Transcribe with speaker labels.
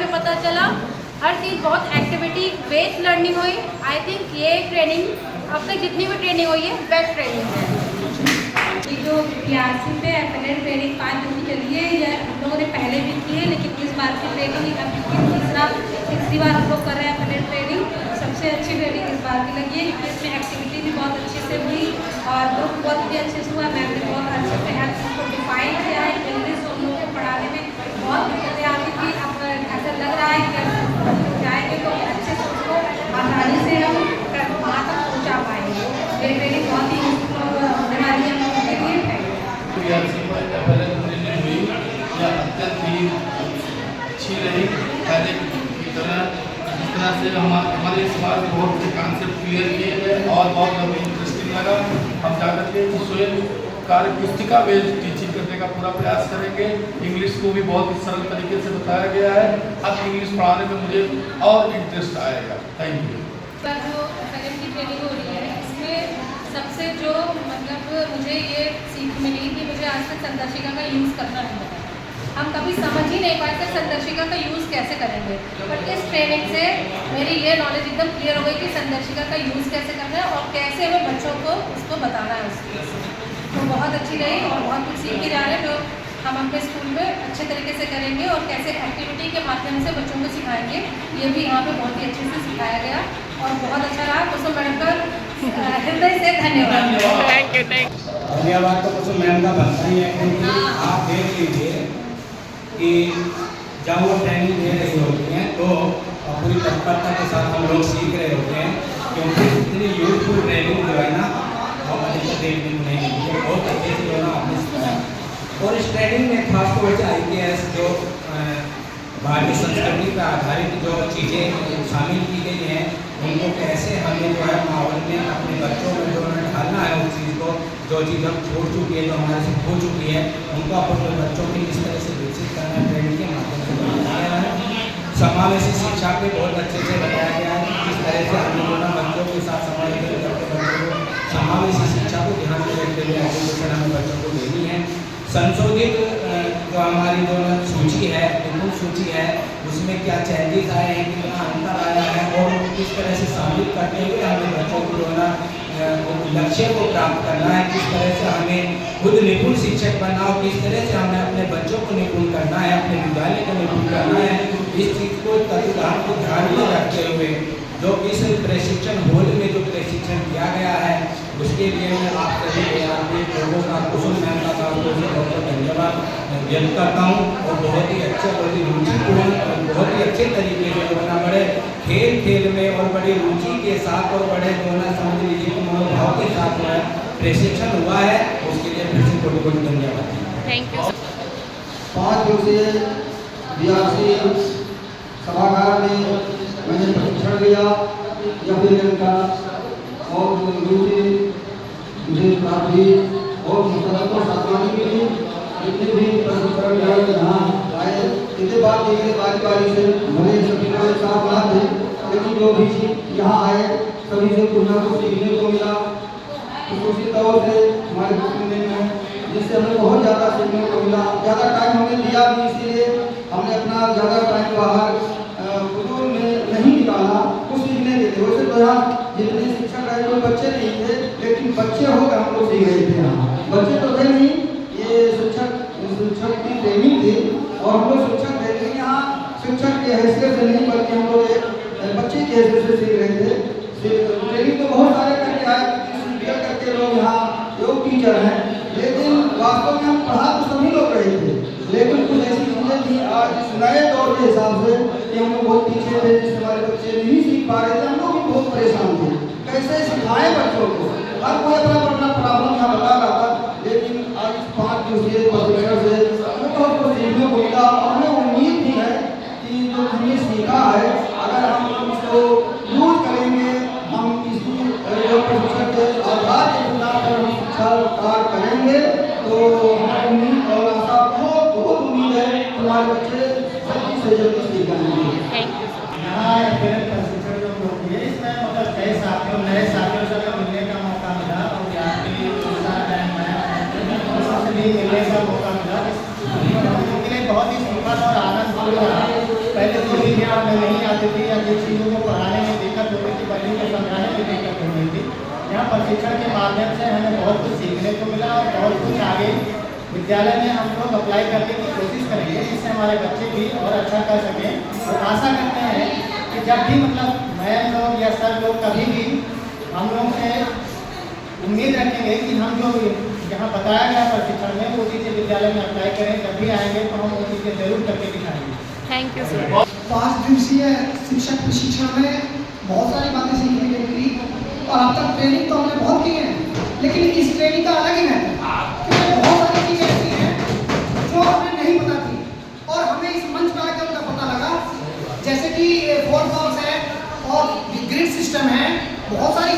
Speaker 1: में पता चला, हर चीज़ बहुत एक्टिविटी बेस्ड लर्निंग हुई। आई थिंक ये ट्रेनिंग अब तक जितनी भी ट्रेनिंग हुई है बेस्ट ट्रेनिंग है।
Speaker 2: ये जो PRC पे एफिलिएट ट्रेनिंग 5 दिन की चली है, ये हम लोगों ने पहले भी की है, लेकिन इस बार की ट्रेनिंग तीसरी बार हम लोग कर रहे हैं एफिलिएट ट्रेनिंग। सबसे अच्छी ट्रेनिंग इस बार की लगी है, क्योंकि इसमें एक्टिविटी भी बहुत अच्छे से हुई और ग्रुप बहुत भी अच्छे से हुआ। मैम ने बहुत अच्छे से हेल्थ को डिफाइन किया है। इंग्लिश हम लोगों को पढ़ाने में बहुत दिक्कतें आती थी, अब ऐसा लग रहा है कि हम जाएंगे तो अच्छे से उसको आसानी से हम वहाँ तक पहुँचा पाएंगे। ये ट्रेनिंग बहुत ही होने वाली है हम लोगों के लिए।
Speaker 3: अत्यंत ही अच्छी रही। पहले की तरह जिस तरह से हमारे समाज में बहुत से कॉन्सेप्ट क्लियर किए गए और बहुत हमें इंटरेस्टिंग लगा। हम जाकर के स्वयं कार्य पुस्तिका बेस्ड टीचिंग करने का पूरा प्रयास करेंगे। इंग्लिश को भी बहुत ही सरल तरीके से बताया गया है। अब इंग्लिश पढ़ाने में मुझे और इंटरेस्ट आएगा। Thank you.
Speaker 2: पर जो एफएलएम की ट्रेनिंग हो रही है, इसमें सबसे जो मतलब मुझे ये सीख मिली कि मुझे आज तक संदर्शिका का यूज़ करना नहीं पता। हम कभी समझ ही नहीं पाते संदर्शिका का यूज़ कैसे करेंगे, बट इस ट्रेनिंग से मेरी ये नॉलेज एकदम क्लियर हो गई कि संदर्शिका का यूज़ कैसे करना है और कैसे हमें बच्चों को उसको बताना है उसके। तो बहुत अच्छी रही और बहुत कुछ सीख के जा रहे हैं, जो हम अपने स्कूल में अच्छे तरीके से करेंगे और कैसे एक्टिविटी के माध्यम से बच्चों को सिखाएंगे, ये भी यहाँ पे बहुत ही अच्छे से सिखाया गया और बहुत अच्छा रहा। कुसुम मैडम का हृदय से धन्यवाद।
Speaker 1: Thank you.
Speaker 4: धन्यवाद तो कुसुम मैम का बनता ही है, क्योंकि आप देख लीजिए कि जब वो ट्रेनिंग दे रही होती हैं तो पूरी तत्परता के साथ हम लोग सीख रहे होते हैं, क्योंकि इतनी यूजफुल ट्रेनिंग जो है ना बहुत अच्छे देखने को नहीं मिलती है। बहुत अच्छे से जो ना आपने सिखाया और इस ट्रेनिंग में खासतौर से IKS जो भारतीय संस्कृति पर आधारित जो चीज़ें शामिल की गई हैं, उनको कैसे हमें जो है माहौल में अपने बच्चों में जो है ढालना है उस चीज़ को, जो चीज़ हम छोड़ चुकी है, जो हमारे से खो चुकी है, उनको अपने बच्चों की किस तरह से विकसित करना है ट्रेनिंग के माध्यम से बताया गया है। समावेशी शिक्षा पे बहुत अच्छे से बताया गया है कि किस तरह से हम लोगों ने बच्चों के साथ समावेश करके बच्चों को समावेशी शिक्षा को ध्यान में रखते हुए एजुकेशन हमें बच्चों को देनी है। संशोधित जो हमारी जो सूची है, निपुण सूची है, उसमें क्या चेंजेस आए हैं, कितना अंतर आया है और किस तरह से शामिल करते हुए हमें बच्चों को जो है लक्ष्य को प्राप्त करना है, किस तरह से हमें खुद निपुण शिक्षक बनना और किस तरह से हमें अपने बच्चों को निपुण करना है, अपने विद्यालय को निपुण करना है। इस चीज़ को तत्काल को ध्यान में रखते हुए जो इस प्रशिक्षण होल में जो प्रशिक्षण दिया गया है, उसके लिए मैं आप सभी लोगों का कुसुम मैम का बहुत धन्यवाद व्यक्त करता हूँ और बहुत ही अच्छा, बहुत ही रुचिपूर्ण और बहुत ही अच्छे तरीके से जो है बड़े खेल में और बड़ी रुचि के साथ और बड़े जो है समझ लीजिए कि मनोभाव के साथ जो है प्रशिक्षण हुआ है, उसके लिए फिर से बहुत धन्यवाद।
Speaker 1: Thank you.
Speaker 5: 5 दिवसीय BRC सभागार में मैंने प्रशिक्षण लिया या फिर का और रुचि मुझे प्राप्त हुई और मुस्तको साधवानी के लिए जितने भी प्रशिक्षण यहाँ आए, इसके बाद देखिए बारी से भले सभी लोग साथ ना थे, लेकिन जो भी यहाँ आए सभी से कुछ ना कुछ सीखने को मिला। उसी तौर से हमारे मिलने में जिससे हमें बहुत ज़्यादा सीखने को मिला। ज़्यादा टाइम हमें दिया भी, इसीलिए हमने अपना ज़्यादा टाइम बाहर फजूल में नहीं निकाला, कुछ सीखने देते। वैसे तो यहाँ जितने शिक्षक आए कोई बच्चे नहीं थे, लेकिन बच्चे हो गए हम लोग सीख रहे थे। यहाँ बच्चे तो थे नहीं, ये शिक्षक की ट्रेनिंग थी और हम लोग शिक्षक थे, लेकिन यहाँ शिक्षक की हैसियत से नहीं बल्कि हम लोग एक बच्चे की हैसियत से सीख रहे थे। ट्रेनिंग तो बहुत सारे करके आए, करके लोग यहाँ योग टीचर हैं, लेकिन वास्तव में हम पढ़ा तो सभी लोग रहे थे, लेकिन कुछ ऐसी चीज़ें थी आज इस नए दौर के हिसाब से कि हम लोग बहुत पीछे थे, जिससे हमारे बच्चे नहीं सीख पा रहे थे। हम लोग भी बहुत परेशान थे, कैसे सिखाएं बच्चों को। हर कोई अपना प्रॉब्लम यहाँ बता रहा था, लेकिन आज 5 दिवसीय प्रशिक्षण से हमें बहुत कुछ सीखने को मिला और हमें उम्मीद भी है कि जो हमने सीखा है, अगर हम इसको यूज करेंगे, हम इसी प्रशिक्षण के आधार के बिना पर हम शिक्षा कार्य करेंगे, तो हमारी उम्मीद और आशा बहुत उम्मीद है हमारे बच्चे जल्दी से जल्दी सीख जाएंगे।
Speaker 6: यहाँ प्रशिक्षण जो होती है, इसमें मतलब कई साथियों नए साथियों से मिलने का मौका मिला और यहाँ की भी मिलने का मौका ये चीज़ों को पढ़ाने में दिक्कत होती थी, बच्चों को समझाने में दिक्कत होती थी। यहाँ प्रशिक्षण के माध्यम से हमें बहुत कुछ सीखने को मिला और बहुत कुछ आगे विद्यालय में हम लोग अप्लाई करने की कोशिश करेंगे, जिससे हमारे बच्चे भी और अच्छा कर सकें। और आशा करते हैं कि जब भी मतलब मैम लोग या सर लोग कभी भी हम लोग से उम्मीद रखेंगे कि हम जो यहाँ बताया गया प्रशिक्षण में वो चीज़ें विद्यालय में अप्लाई करें। जब भी आएंगे तो हम वो चीज़ें जरूर करके दिखाएंगे।
Speaker 1: Thank you sir.
Speaker 7: 5 दिवसीय शिक्षक प्रशिक्षण में बहुत सारी बातें सीखने को मिली और अब तक ट्रेनिंग तो हमने बहुत की है, लेकिन इस ट्रेनिंग का अलग ही महत्व है क्योंकि बहुत सारी चीज़ें ऐसी हैं जो हमें नहीं पता थी और हमें इस मंच पर आकर उनका पता लगा, जैसे कि 4 बॉक्स है और ग्रिड सिस्टम है, बहुत सारी